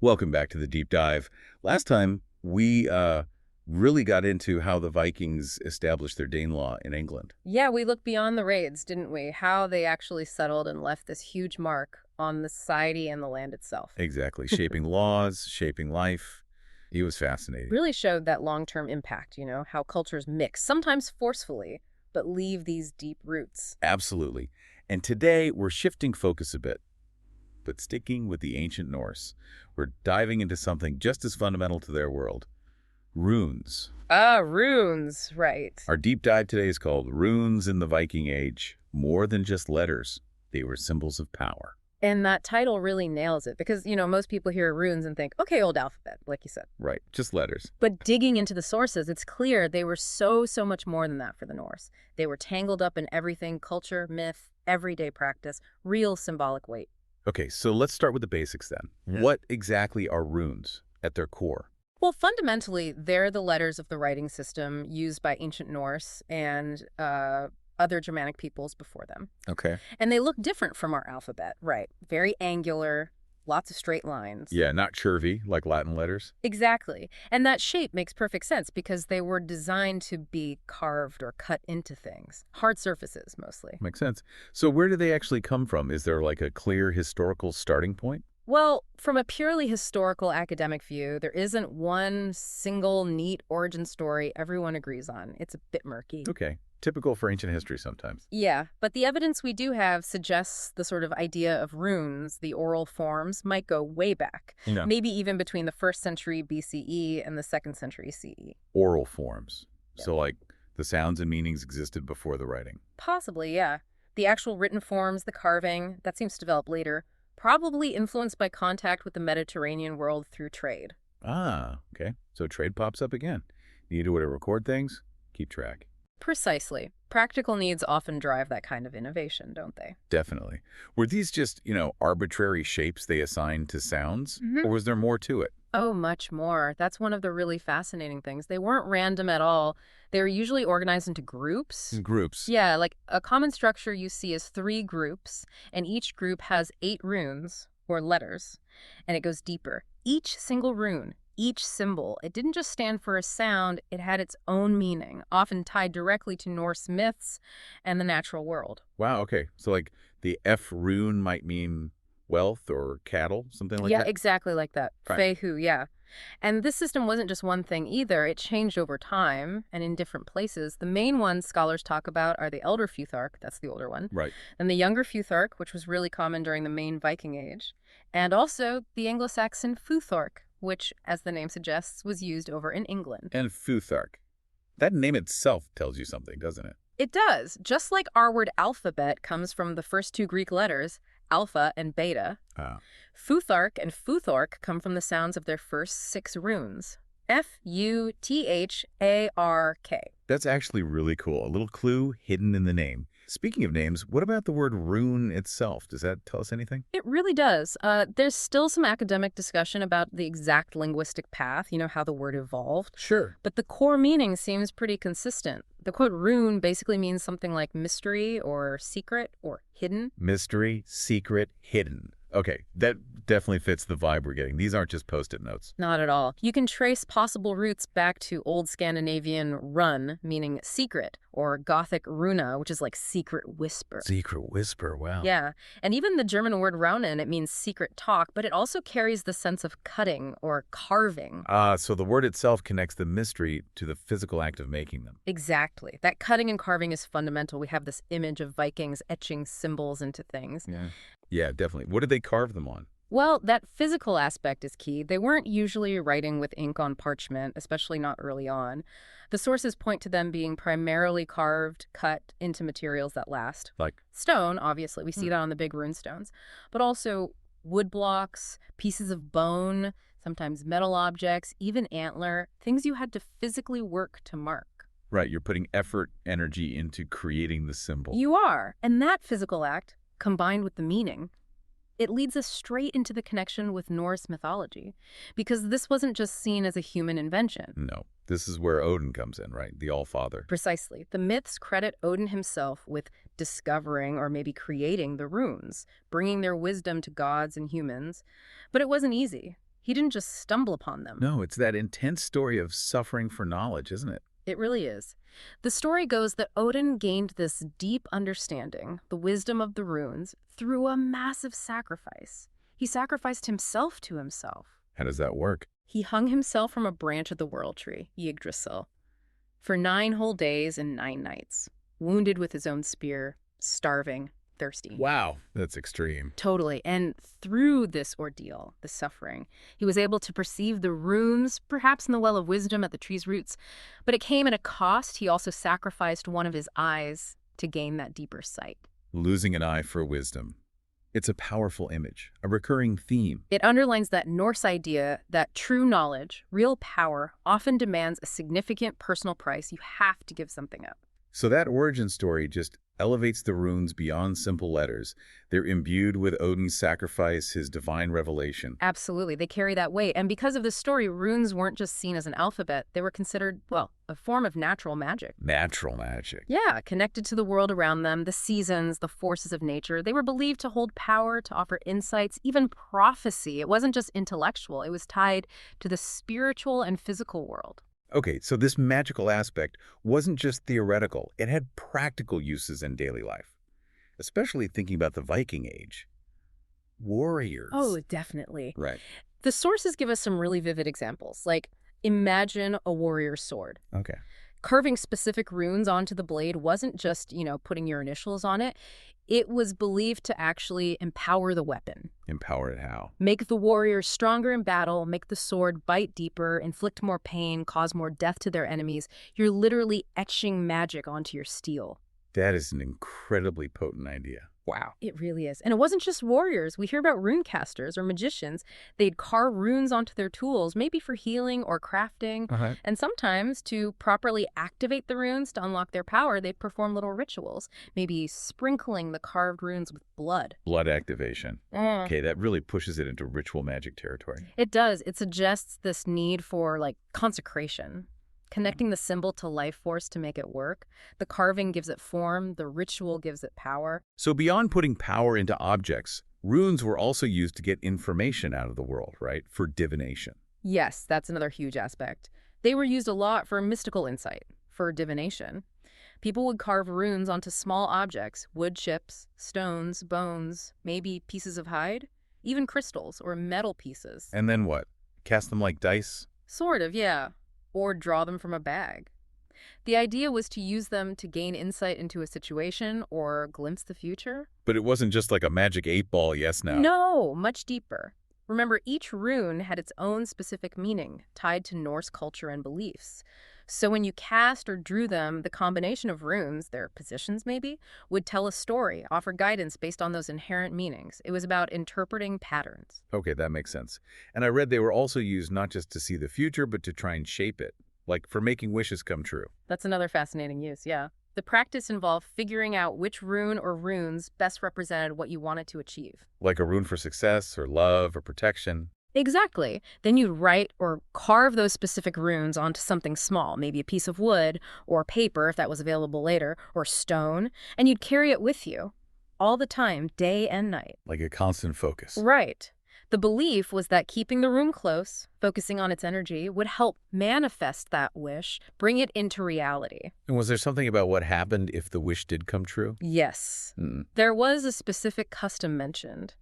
Welcome back to the deep dive. Last time, we really got into how the Vikings established their Danelaw in England. Yeah, we looked beyond the raids, didn't we? How they actually settled and left this huge mark on the society and the land itself. Exactly. Shaping laws, shaping life. It was fascinating. Really showed that long-term impact, how cultures mix, sometimes forcefully, but leave these deep roots. Absolutely. And today, we're shifting focus a bit, but sticking with the ancient Norse. We're diving into something just as fundamental to their world. Runes. Ah, runes, right. Our deep dive today is called Runes in the Viking Age. More than just letters, they were symbols of power. And that title really nails it because, most people hear runes and think, okay, old alphabet, like you said. Right, just letters. But digging into the sources, it's clear they were so much more than that for the Norse. They were tangled up in everything, culture, myth, everyday practice, real symbolic weight. Okay, so let's start with the basics then. Yeah. What exactly are runes at their core? Well, fundamentally, they're the letters of the writing system used by ancient Norse and other Germanic peoples before them. Okay. And they look different from our alphabet, right? Very angular, lots of straight lines. Yeah, not curvy like Latin letters. Exactly. And that shape makes perfect sense because they were designed to be carved or cut into things. Hard surfaces, mostly. Makes sense. So where do they actually come from? Is there like a clear historical starting point? Well, from a purely historical academic view, there isn't one single neat origin story everyone agrees on. It's a bit murky. Okay. Typical for ancient history sometimes. Yeah, but the evidence we do have suggests the sort of idea of runes, the oral forms, might go way back. Yeah. Maybe even between the 1st century BCE and the 2nd century CE. Oral forms. Yeah. So like the sounds and meanings existed before the writing. Possibly, yeah. The actual written forms, the carving, that seems to develop later, probably influenced by contact with the Mediterranean world through trade. Ah, okay. So trade pops up again. Need a way to record things, keep track. Precisely. Practical needs often drive that kind of innovation, don't they? Definitely. Were these just, arbitrary shapes they assigned to sounds? Or was there more to it? Oh, much more. That's one of the really fascinating things. They weren't random at all. They were usually organized into groups. Groups. Yeah, like a common structure you see is 3 groups, and each group has 8 runes, or letters, and it goes deeper. Each single rune, each symbol, it didn't just stand for a sound, it had its own meaning, often tied directly to Norse myths and the natural world. Wow, okay. So like the F rune might mean wealth or cattle, something like Yeah, that? exactly like that. Right. Fehu, yeah. And this system wasn't just one thing either. It changed over time and in different places. The main ones scholars talk about are the Elder Futhark, that's the older one, Right. and the Younger Futhark, which was really common during the main Viking Age, and also the Anglo-Saxon Futhark, which, as the name suggests, was used over in England. And Futhark. That name itself tells you something, doesn't it? It does. Just like our word alphabet comes from the first 2 Greek letters, alpha and beta, Ah. Futhark and Futhork come from the sounds of their first 6 runes. Futhark. That's actually really cool. A little clue hidden in the name. Speaking of names, what about the word rune itself? Does that tell us anything? It really does. There's still some academic discussion about the exact linguistic path, how the word evolved. Sure. But the core meaning seems pretty consistent. The quote rune basically means something like mystery or secret or hidden. Mystery, secret, hidden. Okay, that definitely fits the vibe we're getting. These aren't just Post-it notes. Not at all. You can trace possible roots back to Old Scandinavian run, meaning secret, or Gothic runa, which is like secret whisper. Secret whisper, wow. Yeah, and even the German word raunen, it means secret talk, but it also carries the sense of cutting or carving. So the word itself connects the mystery to the physical act of making them. Exactly. That cutting and carving is fundamental. We have this image of Vikings etching symbols into things. Yeah, definitely. What did they carve them on? Well, that physical aspect is key. They weren't usually writing with ink on parchment, especially not early on. The sources point to them being primarily carved, cut into materials that last. Like? Stone, obviously. We see that on the big rune stones. But also wood blocks, pieces of bone, sometimes metal objects, even antler, things you had to physically work to mark. Right, you're putting effort, energy into creating the symbol. You are. And that physical act, combined with the meaning, it leads us straight into the connection with Norse mythology, because this wasn't just seen as a human invention. No, this is where Odin comes in, right? The All-Father. Precisely. The myths credit Odin himself with discovering or maybe creating the runes, bringing their wisdom to gods and humans. But it wasn't easy. He didn't just stumble upon them. No, it's that intense story of suffering for knowledge, isn't it? It really is. The story goes that Odin gained this deep understanding, the wisdom of the runes, through a massive sacrifice. He sacrificed himself to himself. How does that work? He hung himself from a branch of the World Tree, Yggdrasil, for 9 whole days and 9 nights, wounded with his own spear, starving, thirsty. Wow, that's extreme. Totally. And through this ordeal, the suffering, he was able to perceive the runes, perhaps in the well of wisdom at the tree's roots. But it came at a cost. He also sacrificed one of his eyes to gain that deeper sight. Losing an eye for wisdom. It's a powerful image, a recurring theme. It underlines that Norse idea that true knowledge, real power, often demands a significant personal price. You have to give something up. So that origin story just elevates the runes beyond simple letters. They're imbued with Odin's sacrifice, his divine revelation. Absolutely. They carry that weight. And because of this story, runes weren't just seen as an alphabet. They were considered, well, a form of natural magic. Natural magic. Yeah, connected to the world around them, the seasons, the forces of nature. They were believed to hold power, to offer insights, even prophecy. It wasn't just intellectual. It was tied to the spiritual and physical world. Okay, so this magical aspect wasn't just theoretical. It had practical uses in daily life, especially thinking about the Viking Age. Warriors. Oh, definitely. Right. The sources give us some really vivid examples, like imagine a warrior's sword. Okay. Carving specific runes onto the blade wasn't just, putting your initials on it. It was believed to actually empower the weapon. Empower it how? Make the warrior stronger in battle, make the sword bite deeper, inflict more pain, cause more death to their enemies. You're literally etching magic onto your steel. That is an incredibly potent idea. Wow. It really is. And it wasn't just warriors. We hear about rune casters or magicians. They'd carve runes onto their tools, maybe for healing or crafting. And sometimes to properly activate the runes to unlock their power, they'd perform little rituals, maybe sprinkling the carved runes with blood. Blood activation. Okay, that really pushes it into ritual magic territory. It does. It suggests this need for, consecration. Connecting the symbol to life force to make it work. The carving gives it form, the ritual gives it power. So beyond putting power into objects, runes were also used to get information out of the world, right? For divination. Yes, that's another huge aspect. They were used a lot for mystical insight, for divination. People would carve runes onto small objects, wood chips, stones, bones, maybe pieces of hide, even crystals or metal pieces. And then what? Cast them like dice? Sort of, yeah. Or draw them from a bag. The idea was to use them to gain insight into a situation or glimpse the future. But it wasn't just like a magic 8-ball yes-no. No, much deeper. Remember, each rune had its own specific meaning, tied to Norse culture and beliefs. So when you cast or drew them, the combination of runes, their positions maybe, would tell a story, offer guidance based on those inherent meanings. It was about interpreting patterns. Okay, that makes sense. And I read they were also used not just to see the future, but to try and shape it, like for making wishes come true. That's another fascinating use, yeah. The practice involved figuring out which rune or runes best represented what you wanted to achieve. Like a rune for success or love or protection. Exactly. Then you'd write or carve those specific runes onto something small, maybe a piece of wood or paper if that was available later, or stone, and you'd carry it with you all the time, day and night. Like a constant focus. Right. The belief was that keeping the rune close, focusing on its energy, would help manifest that wish, bring it into reality. And was there something about what happened if the wish did come true? Yes. There was a specific custom mentioned.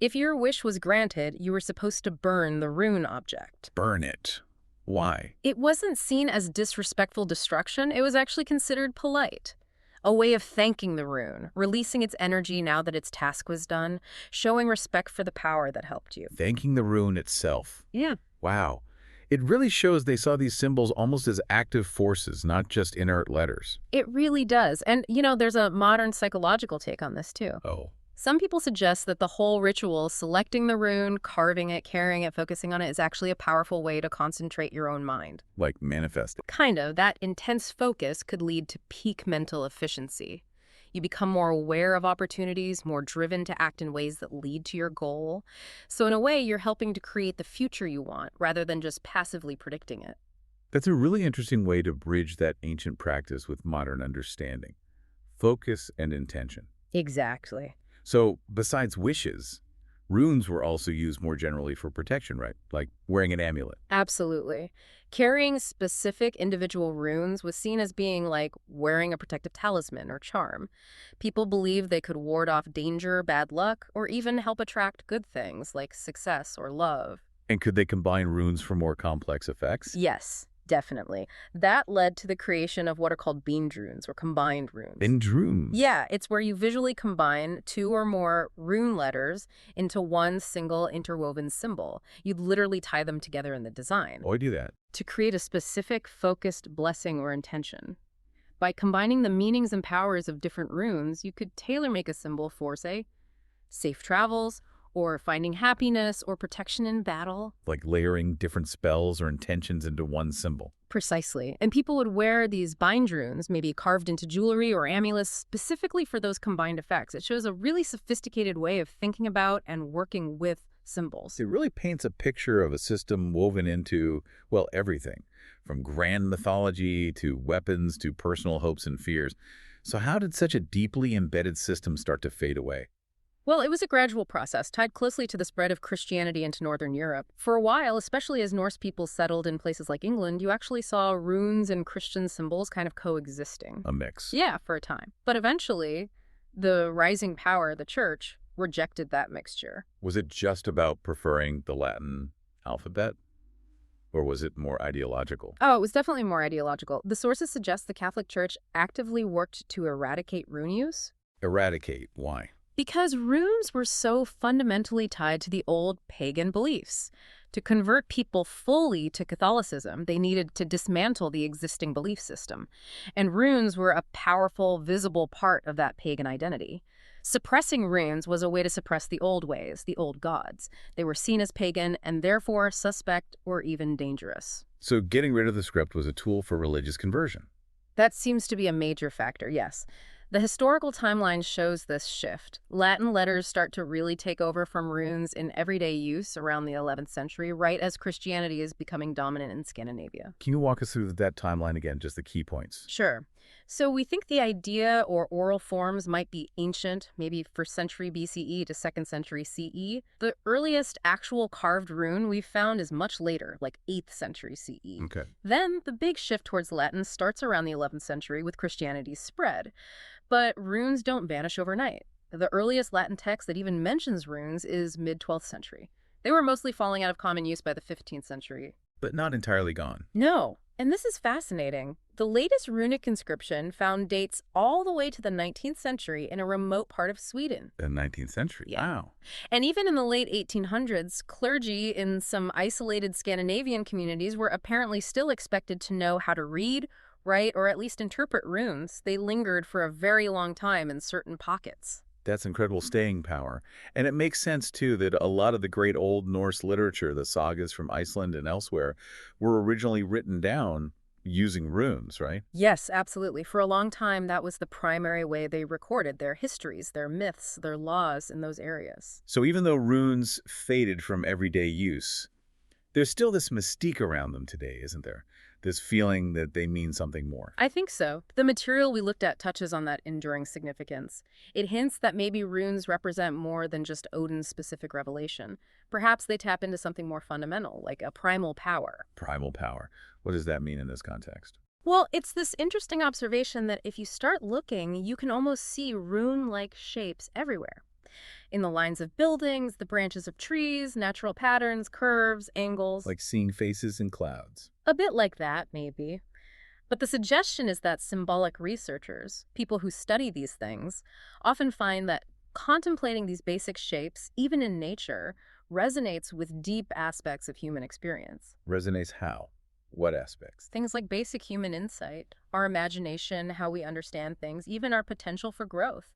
If your wish was granted, you were supposed to burn the rune object. Burn it. Why? It wasn't seen as disrespectful destruction. It was actually considered polite. A way of thanking the rune, releasing its energy now that its task was done, showing respect for the power that helped you. Thanking the rune itself. Yeah. Wow. It really shows they saw these symbols almost as active forces, not just inert letters. It really does. And, there's a modern psychological take on this, too. Oh. Some people suggest that the whole ritual, selecting the rune, carving it, carrying it, focusing on it, is actually a powerful way to concentrate your own mind. Like manifest it. Kind of. That intense focus could lead to peak mental efficiency. You become more aware of opportunities, more driven to act in ways that lead to your goal. So in a way, you're helping to create the future you want, rather than just passively predicting it. That's a really interesting way to bridge that ancient practice with modern understanding. Focus and intention. Exactly. So, besides wishes, Runes were also used more generally for protection, right? Like wearing an amulet. Absolutely. Carrying specific individual runes was seen as being like wearing a protective talisman or charm. People believed they could ward off danger, bad luck, or even help attract good things like success or love. And could they combine runes for more complex effects? Yes, definitely. That led to the creation of what are called beamed runes or combined runes. In runes. Yeah, it's where you visually combine two or more rune letters into one single interwoven symbol. You'd literally tie them together in the design Oh, I do that. to create a specific focused blessing or intention. By combining the meanings and powers of different runes, you could tailor-make a symbol for, say, safe travels, or finding happiness or protection in battle. Like layering different spells or intentions into one symbol. Precisely. And people would wear these bind runes, maybe carved into jewelry or amulets, specifically for those combined effects. It shows a really sophisticated way of thinking about and working with symbols. It really paints a picture of a system woven into, well, everything, from grand mythology to weapons to personal hopes and fears. So how did such a deeply embedded system start to fade away? Well, it was a gradual process tied closely to the spread of Christianity into Northern Europe. For a while, especially as Norse people settled in places like England, you actually saw runes and Christian symbols kind of coexisting. A mix. Yeah, for a time. But eventually, the rising power, the church, rejected that mixture. Was it just about preferring the Latin alphabet? Or was it more ideological? Oh, it was definitely more ideological. The sources suggest the Catholic Church actively worked to eradicate rune use. Eradicate. Why? Because runes were so fundamentally tied to the old pagan beliefs. To convert people fully to Catholicism, they needed to dismantle the existing belief system. And runes were a powerful, visible part of that pagan identity. Suppressing runes was a way to suppress the old ways, the old gods. They were seen as pagan and therefore suspect or even dangerous. So getting rid of the script was a tool for religious conversion. That seems to be a major factor, yes. The historical timeline shows this shift. Latin letters start to really take over from runes in everyday use around the 11th century, right as Christianity is becoming dominant in Scandinavia. Can you walk us through that timeline again, just the key points? Sure. So we think the idea or oral forms might be ancient, maybe 1st century BCE to 2nd century CE. The earliest actual carved rune we've found is much later, like 8th century CE. Okay. Then the big shift towards Latin starts around the 11th century with Christianity's spread. But runes don't vanish overnight. The earliest Latin text that even mentions runes is mid-12th century. They were mostly falling out of common use by the 15th century. But not entirely gone. No, and this is fascinating. The latest runic inscription found dates all the way to the 19th century in a remote part of Sweden. The 19th century. Yeah. Wow. And even in the late 1800s, clergy in some isolated Scandinavian communities were apparently still expected to know how to read, write, or at least interpret runes. They lingered for a very long time in certain pockets. That's incredible staying power. And it makes sense, too, that a lot of the great Old Norse literature, the sagas from Iceland and elsewhere, were originally written down using runes, right? Yes, absolutely. For a long time, that was the primary way they recorded their histories, their myths, their laws in those areas. So even though runes faded from everyday use, there's still this mystique around them today, isn't there? This feeling that they mean something more. I think so. The material we looked at touches on that enduring significance. It hints that maybe runes represent more than just Odin's specific revelation. Perhaps they tap into something more fundamental, like a primal power. Primal power. What does that mean in this context? Well, it's this interesting observation that if you start looking, you can almost see rune-like shapes everywhere. In the lines of buildings, the branches of trees, natural patterns, curves, angles. Like seeing faces in clouds. A bit like that, maybe. But the suggestion is that symbolic researchers, people who study these things, often find that contemplating these basic shapes, even in nature, resonates with deep aspects of human experience. Resonates how? What aspects? Things like basic human insight, our imagination, how we understand things, even our potential for growth.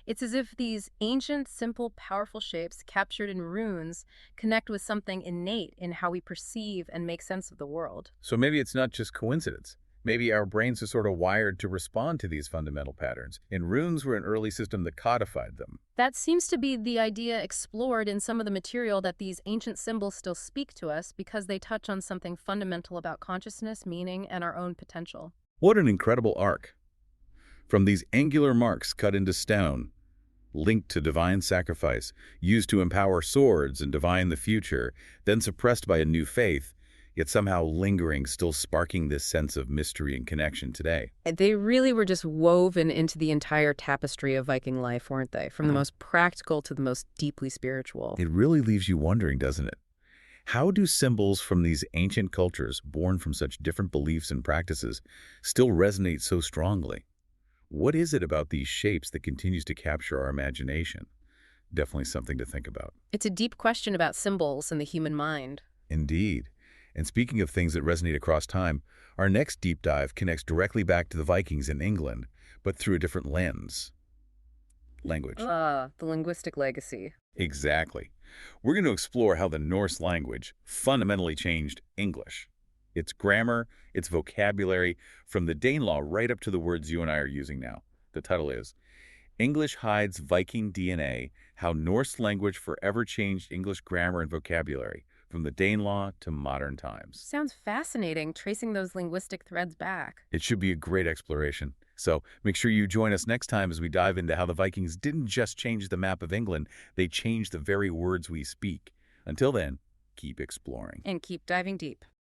It's as if these ancient, simple, powerful shapes captured in runes connect with something innate in how we perceive and make sense of the world. So maybe it's not just coincidence. Maybe our brains are sort of wired to respond to these fundamental patterns, and runes were an early system that codified them. That seems to be the idea explored in some of the material, that these ancient symbols still speak to us because they touch on something fundamental about consciousness, meaning, and our own potential. What an incredible arc. From these angular marks cut into stone, linked to divine sacrifice, used to empower swords and divine the future, then suppressed by a new faith, yet somehow lingering, still sparking this sense of mystery and connection today. They really were just woven into the entire tapestry of Viking life, weren't they? From the most practical to the most deeply spiritual. It really leaves you wondering, doesn't it? How do symbols from these ancient cultures, born from such different beliefs and practices, still resonate so strongly? What is it about these shapes that continues to capture our imagination? Definitely something to think about. It's a deep question about symbols and the human mind. Indeed. And speaking of things that resonate across time, our next deep dive connects directly back to the Vikings in England, but through a different lens. Language. The linguistic legacy. Exactly. We're going to explore how the Norse language fundamentally changed English. Its grammar, its vocabulary, from the Danelaw right up to the words you and I are using now. The title is English Hides Viking DNA, How Norse Language Forever Changed English Grammar and Vocabulary, from the Danelaw to modern times. Sounds fascinating, tracing those linguistic threads back. It should be a great exploration. So make sure you join us next time as we dive into how the Vikings didn't just change the map of England, they changed the very words we speak. Until then, keep exploring. And keep diving deep.